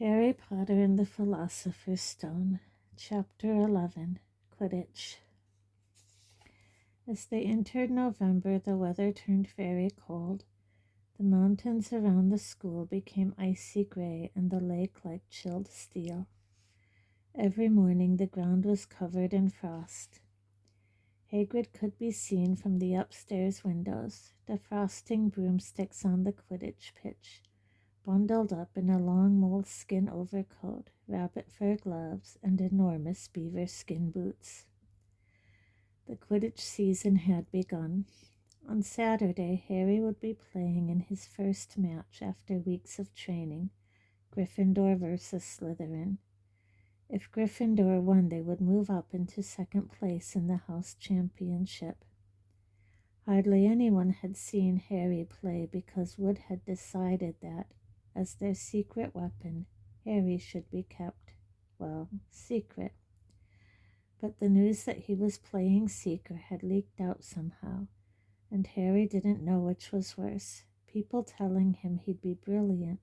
Harry Potter and the Philosopher's Stone, Chapter 11, Quidditch. As they entered November, the weather turned very cold. The mountains around the school became icy gray and the lake like chilled steel. Every morning the ground was covered in frost. Hagrid could be seen from the upstairs windows, defrosting broomsticks on the Quidditch pitch, bundled up in a long moleskin overcoat, rabbit fur gloves, and enormous beaver skin boots. The Quidditch season had begun. On Saturday, Harry would be playing in his first match after weeks of training, Gryffindor versus Slytherin. If Gryffindor won, they would move up into second place in the house championship. Hardly anyone had seen Harry play because Wood had decided that, as their secret weapon, Harry should be kept, secret. But the news that he was playing Seeker had leaked out somehow, and Harry didn't know which was worse, people telling him he'd be brilliant,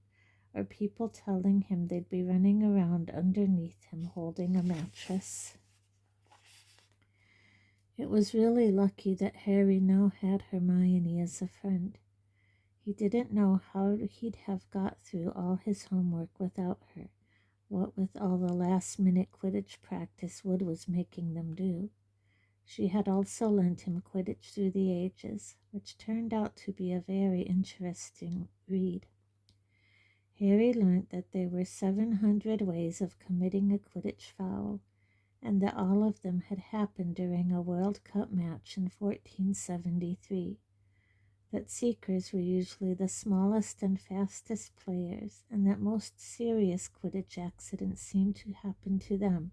or people telling him they'd be running around underneath him holding a mattress. It was really lucky that Harry now had Hermione as a friend. He didn't know how he'd have got through all his homework without her, what with all the last-minute Quidditch practice Wood was making them do. She had also lent him Quidditch Through the Ages, which turned out to be a very interesting read. Harry learned that there were 700 ways of committing a Quidditch foul, and that all of them had happened during a World Cup match in 1473. That Seekers were usually the smallest and fastest players, and that most serious Quidditch accidents seemed to happen to them.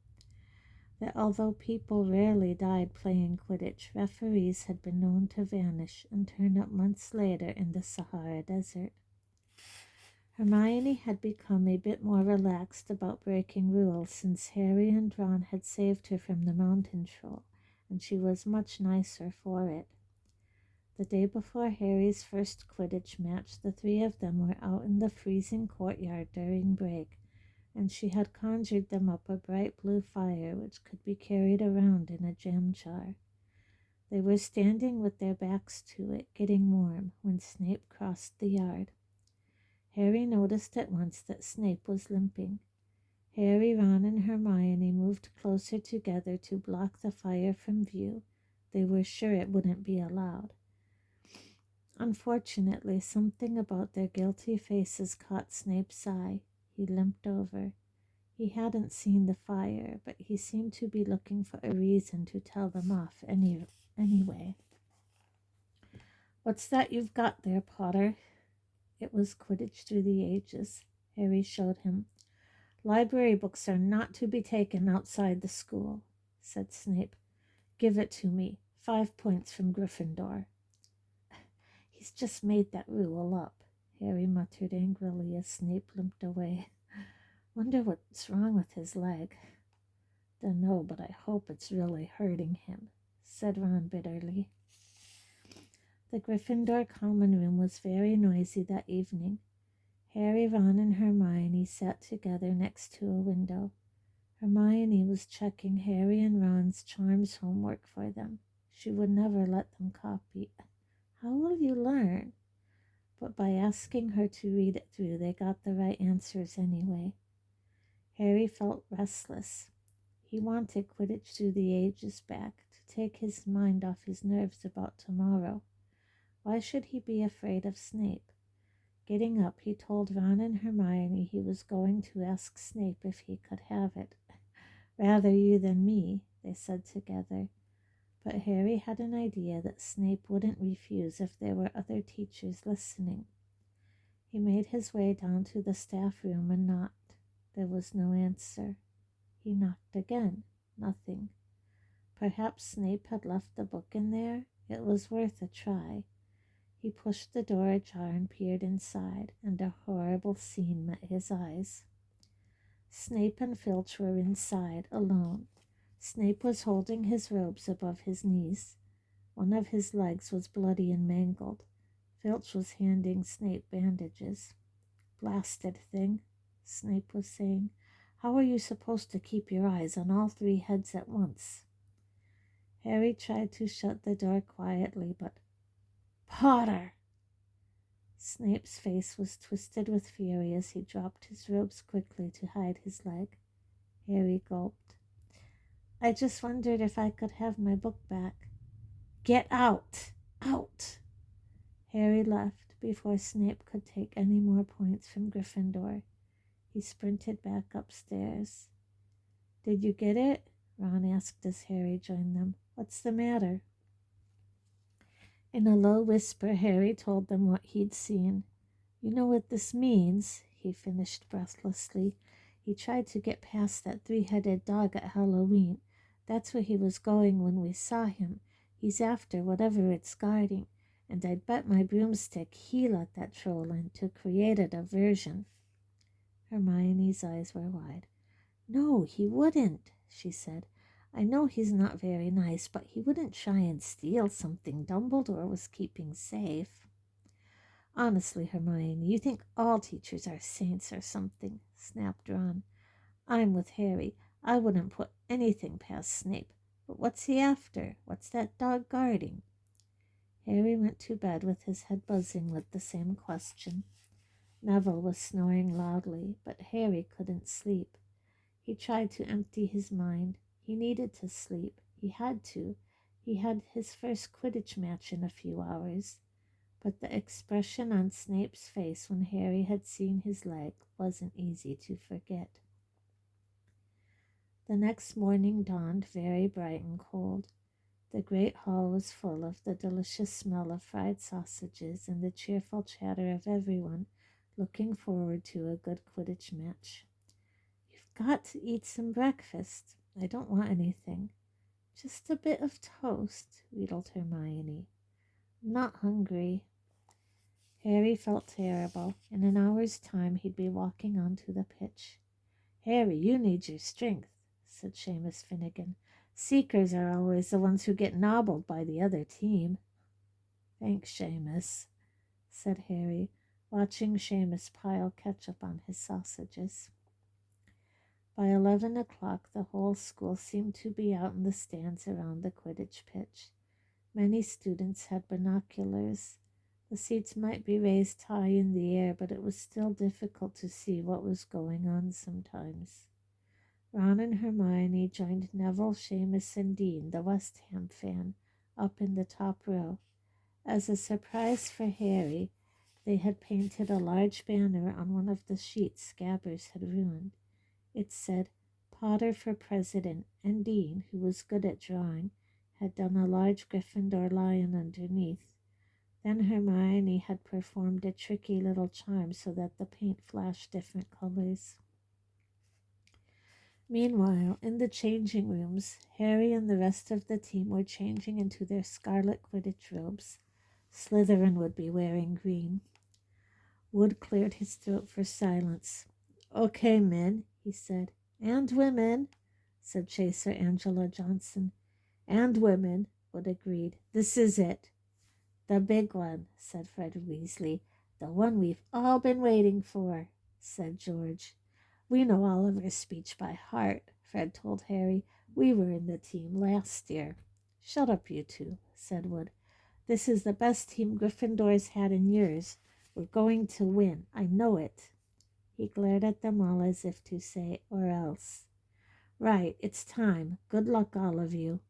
That although people rarely died playing Quidditch, referees had been known to vanish and turn up months later in the Sahara Desert. Hermione had become a bit more relaxed about breaking rules since Harry and Ron had saved her from the mountain troll, and she was much nicer for it. The day before Harry's first Quidditch match, the three of them were out in the freezing courtyard during break, and she had conjured them up a bright blue fire which could be carried around in a jam jar. They were standing with their backs to it, getting warm, when Snape crossed the yard. Harry noticed at once that Snape was limping. Harry, Ron, and Hermione moved closer together to block the fire from view. They were sure it wouldn't be allowed. Unfortunately, something about their guilty faces caught Snape's eye. He limped over. He hadn't seen the fire, but he seemed to be looking for a reason to tell them off anyway. "What's that you've got there, Potter?" It was Quidditch Through the Ages. Harry showed him. "Library books are not to be taken outside the school," said Snape. "Give it to me. 5 points from Gryffindor." "He's just made that rule up," Harry muttered angrily as Snape limped away. "Wonder what's wrong with his leg." "Dunno, but I hope it's really hurting him," said Ron bitterly. The Gryffindor common room was very noisy that evening. Harry, Ron, and Hermione sat together next to a window. Hermione was checking Harry and Ron's charms homework for them. She would never let them copy. How will you learn? But by asking her to read it through, they got the right answers anyway. Harry felt restless. He wanted Quidditch Through the Ages back, to take his mind off his nerves about tomorrow. Why should he be afraid of Snape? Getting up, he told Ron and Hermione he was going to ask Snape if he could have it. "Rather you than me," they said together. But Harry had an idea that Snape wouldn't refuse if there were other teachers listening. He made his way down to the staff room and knocked. There was no answer. He knocked again. Nothing. Perhaps Snape had left the book in there? It was worth a try. He pushed the door ajar and peered inside, and a horrible scene met his eyes. Snape and Filch were inside, alone. Snape was holding his robes above his knees. One of his legs was bloody and mangled. Filch was handing Snape bandages. "Blasted thing," Snape was saying. "How are you supposed to keep your eyes on all three heads at once?" Harry tried to shut the door quietly, but "Potter!" Snape's face was twisted with fury as he dropped his robes quickly to hide his leg. Harry gulped. "I just wondered if I could have my book back." "Get out! Out!" Harry left before Snape could take any more points from Gryffindor. He sprinted back upstairs. "Did you get it?" Ron asked as Harry joined them. "What's the matter?" In a low whisper, Harry told them what he'd seen. "You know what this means," he finished breathlessly. "He tried to get past that three-headed dog at Halloween. That's where he was going when we saw him. He's after whatever it's guarding, and I'd bet my broomstick he let that troll in to create a diversion." Hermione's eyes were wide. "No, he wouldn't," she said. "I know he's not very nice, but he wouldn't try and steal something Dumbledore was keeping safe." "Honestly, Hermione, you think all teachers are saints or something," snapped Ron. "I'm with Harry. I wouldn't put anything past Snape. But what's he after? What's that dog guarding?" Harry went to bed with his head buzzing with the same question. Neville was snoring loudly, but Harry couldn't sleep. He tried to empty his mind. He needed to sleep. He had to. He had his first Quidditch match in a few hours. But the expression on Snape's face when Harry had seen his leg wasn't easy to forget. The next morning dawned very bright and cold. The great hall was full of the delicious smell of fried sausages and the cheerful chatter of everyone looking forward to a good Quidditch match. "You've got to eat some breakfast." "I don't want anything." "Just a bit of toast," wheedled Hermione. "I'm not hungry." Harry felt terrible. In an hour's time he'd be walking onto the pitch. "Harry, you need your strength," said Seamus Finnegan. "Seekers are always the ones who get nobbled by the other team." "Thanks, Seamus," said Harry, watching Seamus pile ketchup on his sausages. By 11 o'clock, the whole school seemed to be out in the stands around the Quidditch pitch. Many students had binoculars. The seats might be raised high in the air, but it was still difficult to see what was going on sometimes. Ron and Hermione joined Neville, Seamus, and Dean, the West Ham fan, up in the top row. As a surprise for Harry, they had painted a large banner on one of the sheets Scabbers had ruined. It said, "Potter for President," and Dean, who was good at drawing, had done a large Gryffindor lion underneath. Then Hermione had performed a tricky little charm so that the paint flashed different colors. Meanwhile, in the changing rooms, Harry and the rest of the team were changing into their scarlet Quidditch robes. Slytherin would be wearing green. Wood cleared his throat for silence. "Okay, men," he said. "And women," said Chaser Angela Johnson. "And women," Wood agreed. "This is it." "The big one," said Fred Weasley. "The one we've all been waiting for," said George. "We know Oliver's speech by heart," Fred told Harry. "We were in the team last year." "Shut up, you two," said Wood. "This is the best team Gryffindor's had in years. We're going to win. I know it." He glared at them all as if to say, "Or else." "Right, it's time. Good luck, all of you."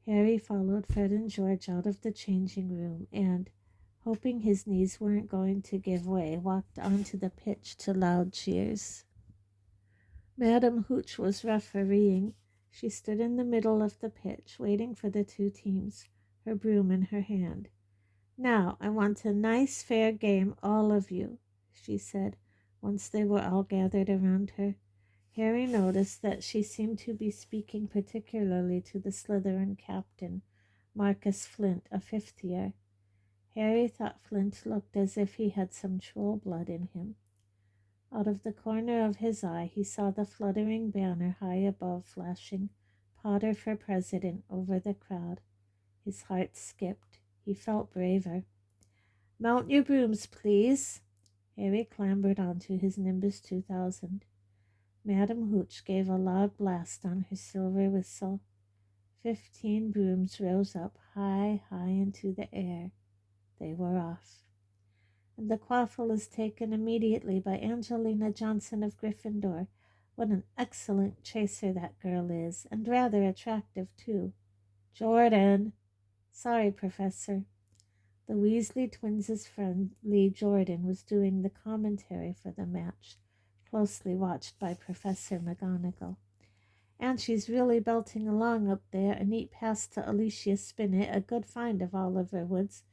Harry followed Fred and George out of the changing room and, hoping his knees weren't going to give way, walked onto the pitch to loud cheers. Madam Hooch was refereeing. She stood in the middle of the pitch, waiting for the two teams, her broom in her hand. "Now, I want a nice, fair game, all of you," she said, once they were all gathered around her. Harry noticed that she seemed to be speaking particularly to the Slytherin captain, Marcus Flint, a fifth year. Harry thought Flint looked as if he had some troll blood in him. Out of the corner of his eye, he saw the fluttering banner high above, flashing "Potter for President" over the crowd. His heart skipped. He felt braver. "Mount your brooms, please." Harry clambered onto his Nimbus 2000. Madam Hooch gave a loud blast on her silver whistle. 15 brooms rose up high, high into the air. They were off. And the quaffle is taken immediately by Angelina Johnson of Gryffindor. What an excellent chaser that girl is, and rather attractive, too. Jordan! Sorry, Professor. The Weasley twins' friend Lee Jordan was doing the commentary for the match, closely watched by Professor McGonagall. And she's really belting along up there. A neat pass to Alicia Spinnet, a good find of Oliver Wood's.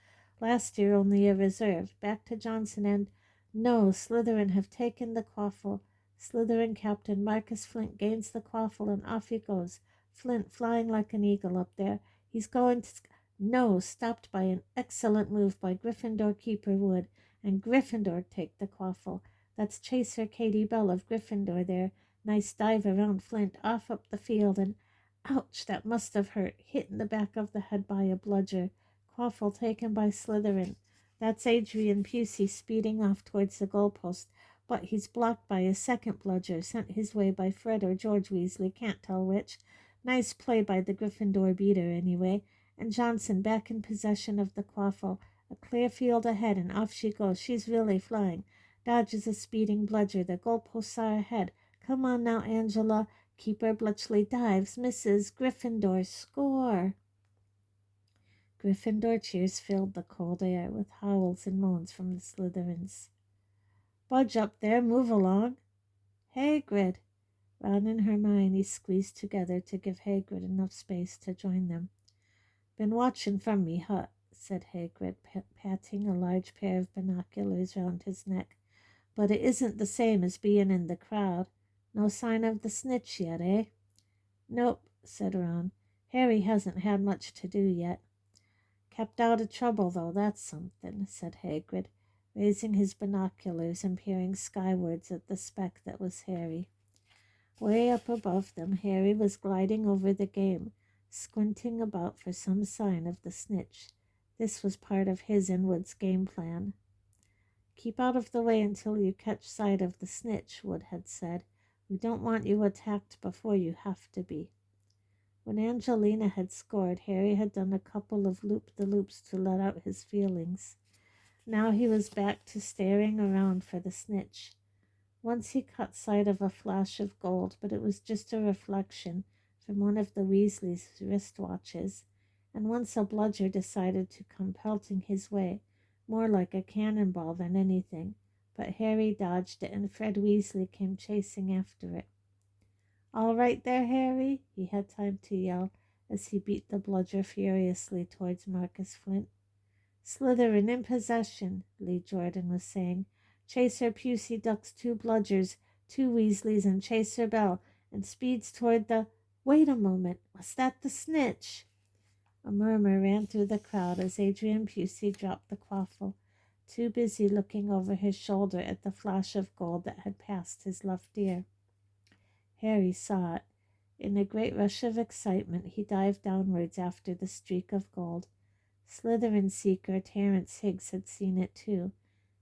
Last year only a reserve. Back to Johnson and... No, Slytherin have taken the quaffle. Slytherin Captain Marcus Flint gains the quaffle and off he goes. Flint flying like an eagle up there. He's going to... No, stopped by an excellent move by Gryffindor Keeper Wood. And Gryffindor take the quaffle. That's Chaser Katie Bell of Gryffindor there. Nice dive around Flint, off up the field, and ouch, that must have hurt. Hit in the back of the head by a bludger. Quaffle taken by Slytherin. That's Adrian Pusey speeding off towards the goalpost, but he's blocked by a second bludger, sent his way by Fred or George Weasley, can't tell which. Nice play by the Gryffindor beater, anyway. And Johnson back in possession of the quaffle. A clear field ahead, and off she goes. She's really flying. Dodges a speeding bludger. The goalposts are ahead. Come on now, Angela. Keeper Bletchley dives, misses. Gryffindor score. Gryffindor cheers filled the cold air with howls and moans from the Slytherins. Budge up there, move along. Hagrid. Ron and Hermione squeezed together to give Hagrid enough space to join them. Been watching from me hut, said Hagrid, patting a large pair of binoculars round his neck. But it isn't the same as being in the crowd. No sign of the snitch yet, eh? Nope, said Ron. Harry hasn't had much to do yet. Kept out of trouble, though, that's something, said Hagrid, raising his binoculars and peering skywards at the speck that was Harry. Way up above them, Harry was gliding over the game, squinting about for some sign of the snitch. This was part of his and Wood's game plan. Keep out of the way until you catch sight of the snitch, Wood had said. We don't want you attacked before you have to be. When Angelina had scored, Harry had done a couple of loop-the-loops to let out his feelings. Now he was back to staring around for the snitch. Once he caught sight of a flash of gold, but it was just a reflection from one of the Weasleys' wristwatches, and once a bludger decided to come pelting his way, more like a cannonball than anything, but Harry dodged it and Fred Weasley came chasing after it. All right there, Harry, he had time to yell as he beat the bludger furiously towards Marcus Flint. Slytherin in possession, Lee Jordan was saying. Chaser Pusey ducks 2 bludgers, 2 Weasleys, and Chaser Bell, and speeds toward the... Wait a moment, was that the snitch? A murmur ran through the crowd as Adrian Pusey dropped the quaffle, too busy looking over his shoulder at the flash of gold that had passed his left ear. Harry saw it. In a great rush of excitement, he dived downwards after the streak of gold. Slytherin seeker Terence Higgs had seen it too.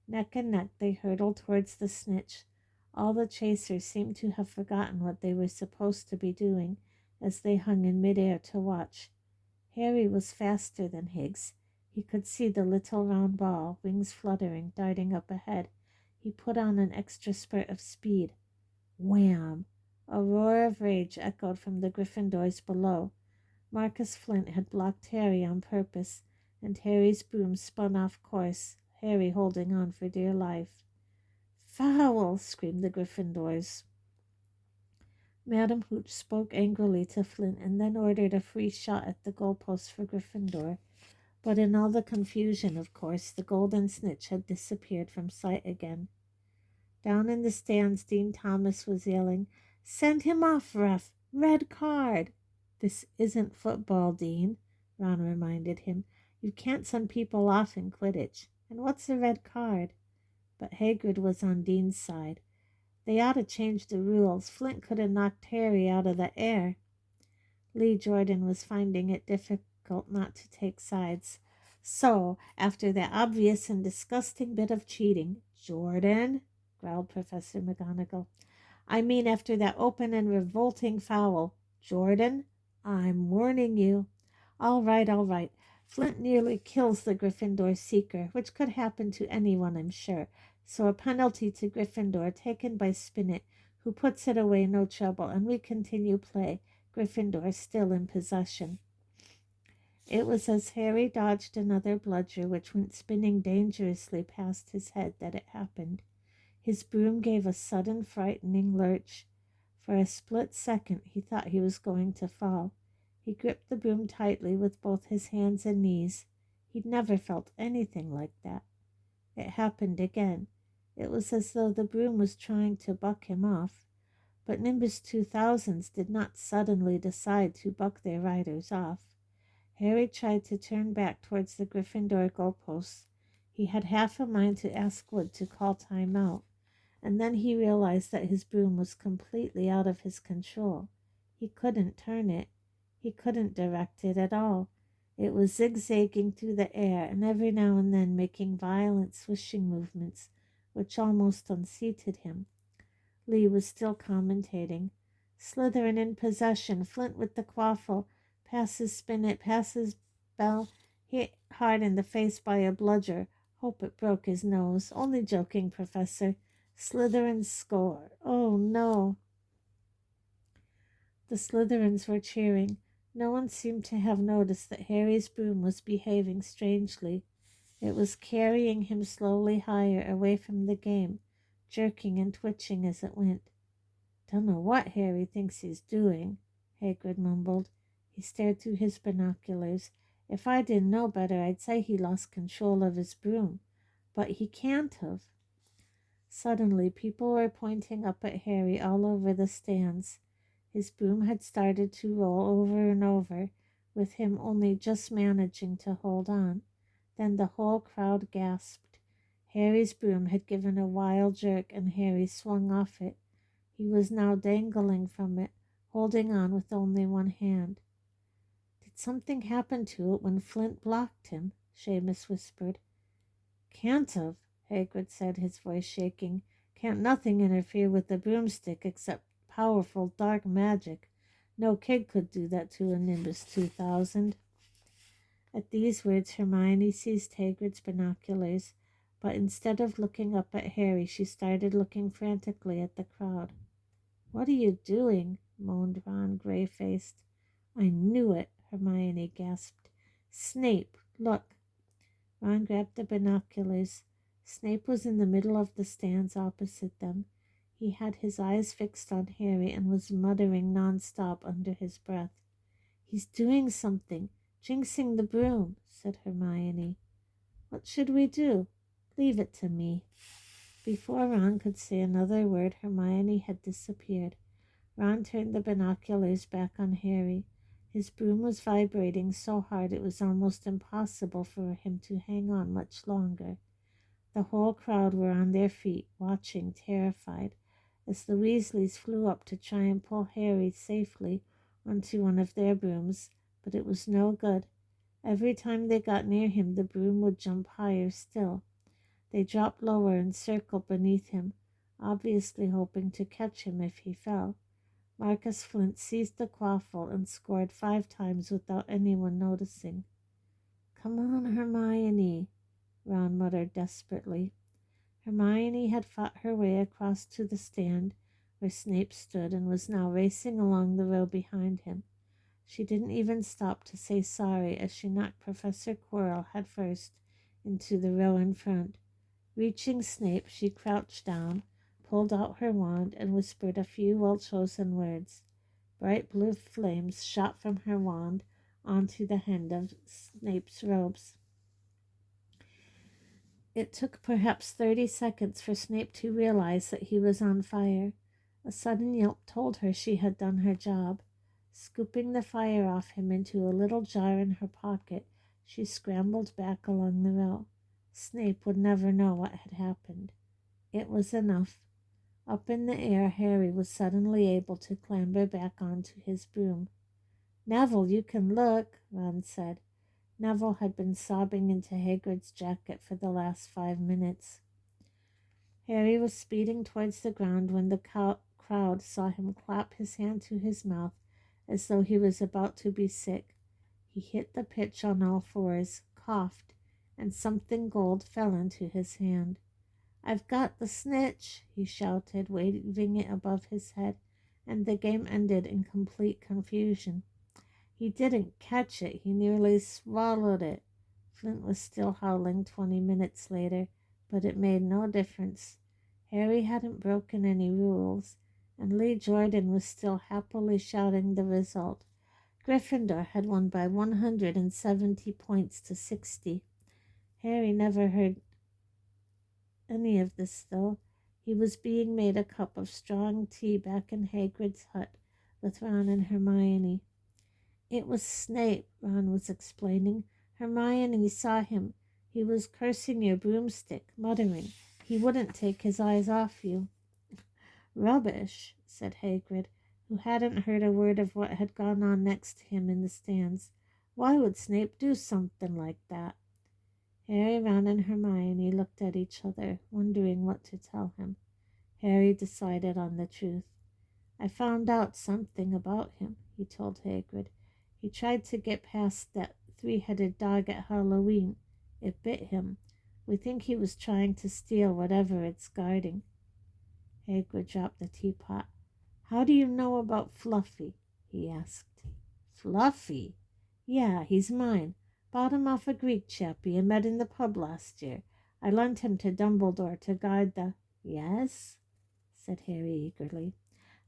Neck and neck they hurtled towards the snitch. All the chasers seemed to have forgotten what they were supposed to be doing as they hung in midair to watch. Harry was faster than Higgs. He could see the little round ball, wings fluttering, darting up ahead. He put on an extra spurt of speed. Wham! A roar of rage echoed from the Gryffindors below. Marcus Flint had blocked Harry on purpose, and Harry's broom spun off course, Harry holding on for dear life. Foul! Screamed the Gryffindors. Madam Hooch spoke angrily to Flint and then ordered a free shot at the goalpost for Gryffindor. But in all the confusion, of course, the golden snitch had disappeared from sight again. Down in the stands, Dean Thomas was yelling, Send him off, ref! Red card! This isn't football, Dean, Ron reminded him. You can't send people off in Quidditch. And what's a red card? But Hagrid was on Dean's side. They ought to change the rules. Flint could have knocked Harry out of the air. Lee Jordan was finding it difficult not to take sides. So, after that obvious and disgusting bit of cheating, Jordan, growled Professor McGonagall. I mean after that open and revolting foul. Jordan, I'm warning you. All right, all right. Flint nearly kills the Gryffindor seeker, which could happen to anyone, I'm sure. So a penalty to Gryffindor taken by Spinnet, who puts it away no trouble, and we continue play. Gryffindor still in possession. It was as Harry dodged another bludger which went spinning dangerously past his head that it happened. His broom gave a sudden frightening lurch. For a split second he thought he was going to fall. He gripped the broom tightly with both his hands and knees. He'd never felt anything like that. It happened again. It was as though the broom was trying to buck him off. But Nimbus 2000s did not suddenly decide to buck their riders off. Harry tried to turn back towards the Gryffindor goalposts. He had half a mind to ask Wood to call time out, and then he realized that his broom was completely out of his control. He couldn't turn it. He couldn't direct it at all. It was zigzagging through the air and every now and then making violent swishing movements, which almost unseated him. Lee was still commentating. Slytherin in possession, Flint with the quaffle, passes Spinnet, passes Bell, hit hard in the face by a bludger. Hope it broke his nose. Only joking, Professor. Slytherin score. Oh, no. The Slytherins were cheering. No one seemed to have noticed that Harry's broom was behaving strangely. It was carrying him slowly higher away from the game, jerking and twitching as it went. Don't know what Harry thinks he's doing, Hagrid mumbled. He stared through his binoculars. If I didn't know better, I'd say he lost control of his broom. But he can't have. Suddenly, people were pointing up at Harry all over the stands. His broom had started to roll over and over, with him only just managing to hold on. Then the whole crowd gasped. Harry's broom had given a wild jerk, and Harry swung off it. He was now dangling from it, holding on with only one hand. Did something happen to it when Flint blocked him? Seamus whispered. Can't have, Hagrid said, his voice shaking. Can't nothing interfere with the broomstick except powerful dark magic. No kid could do that to a Nimbus 2000. At these words, Hermione seized Hagrid's binoculars, but instead of looking up at Harry, she started looking frantically at the crowd. What are you doing? Moaned Ron, gray-faced. I knew it, Hermione gasped. Snape, look. Ron grabbed the binoculars. Snape was in the middle of the stands opposite them. He had his eyes fixed on Harry and was muttering non-stop under his breath. He's doing something, jinxing the broom, said Hermione. What should we do? Leave it to me. Before Ron could say another word, Hermione had disappeared. Ron turned the binoculars back on Harry. His broom was vibrating so hard it was almost impossible for him to hang on much longer. The whole crowd were on their feet, watching, terrified, as the Weasleys flew up to try and pull Harry safely onto one of their brooms, but it was no good. Every time they got near him, the broom would jump higher still. They dropped lower and circled beneath him, obviously hoping to catch him if he fell. Marcus Flint seized the quaffle and scored 5 times without anyone noticing. Come on, Hermione, Ron muttered desperately. Hermione had fought her way across to the stand where Snape stood and was now racing along the row behind him. She didn't even stop to say sorry as she knocked Professor Quirrell headfirst into the row in front. Reaching Snape, she crouched down, pulled out her wand, and whispered a few well-chosen words. Bright blue flames shot from her wand onto the hem of Snape's robes. It took perhaps 30 seconds for Snape to realize that he was on fire. A sudden yelp told her she had done her job. Scooping the fire off him into a little jar in her pocket, she scrambled back along the row. Snape would never know what had happened. It was enough. Up in the air, Harry was suddenly able to clamber back onto his broom. Neville, you can look, Ron said. Neville had been sobbing into Hagrid's jacket for the last 5 minutes. Harry was speeding towards the ground when the crowd saw him clap his hand to his mouth as though he was about to be sick. He hit the pitch on all fours, coughed, and something gold fell into his hand. "I've got the snitch," he shouted, waving it above his head, and the game ended in complete confusion. "He didn't catch it. He nearly swallowed it." Flint was still howling 20 minutes later, but it made no difference. Harry hadn't broken any rules, and Lee Jordan was still happily shouting the result. Gryffindor had won by 170 points to 60. Harry never heard any of this, though. He was being made a cup of strong tea back in Hagrid's hut with Ron and Hermione. "It was Snape," Ron was explaining. "Hermione saw him. He was cursing your broomstick, muttering. He wouldn't take his eyes off you." "Rubbish," said Hagrid, who hadn't heard a word of what had gone on next to him in the stands. "Why would Snape do something like that?" Harry, Ron, and Hermione looked at each other, wondering what to tell him. Harry decided on the truth. "I found out something about him," he told Hagrid. "He tried to get past that three-headed dog at Halloween. It bit him. We think he was trying to steal whatever it's guarding." Hagrid dropped the teapot. "How do you know about Fluffy?" he asked. "Fluffy?" "Yeah, he's mine. Bought him off a Greek chappie I met in the pub last year. I lent him to Dumbledore to guard the—" "Yes?" said Harry eagerly.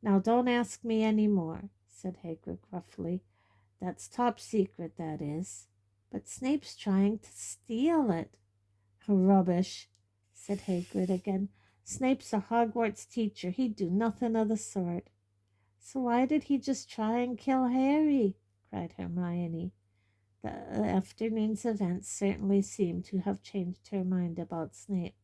"Now don't ask me any more," said Hagrid gruffly. "That's top secret, that is." "But Snape's trying to steal it." "Rubbish," said Hagrid again. "Snape's a Hogwarts teacher. He'd do nothing of the sort." "So why did he just try and kill Harry?" cried Hermione. The afternoon's events certainly seemed to have changed her mind about Snape.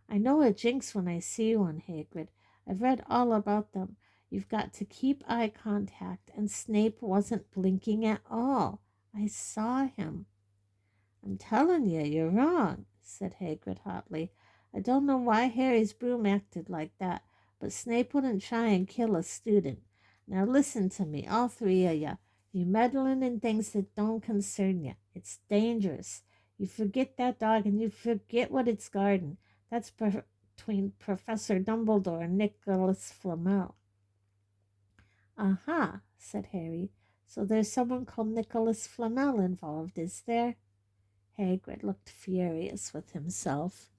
"I know a jinx when I see one, Hagrid. I've read all about them. You've got to keep eye contact, and Snape wasn't blinking at all. I saw him." "I'm telling you, you're wrong," said Hagrid hotly. "I don't know why Harry's broom acted like that, but Snape wouldn't try and kill a student. Now listen to me, all three of you. You meddling in things that don't concern you. It's dangerous. You forget that dog and you forget what it's guarding. That's between Professor Dumbledore and Nicholas Flamel." "Aha," said Harry. "So there's someone called Nicholas Flamel involved, is there?" Hagrid looked furious with himself.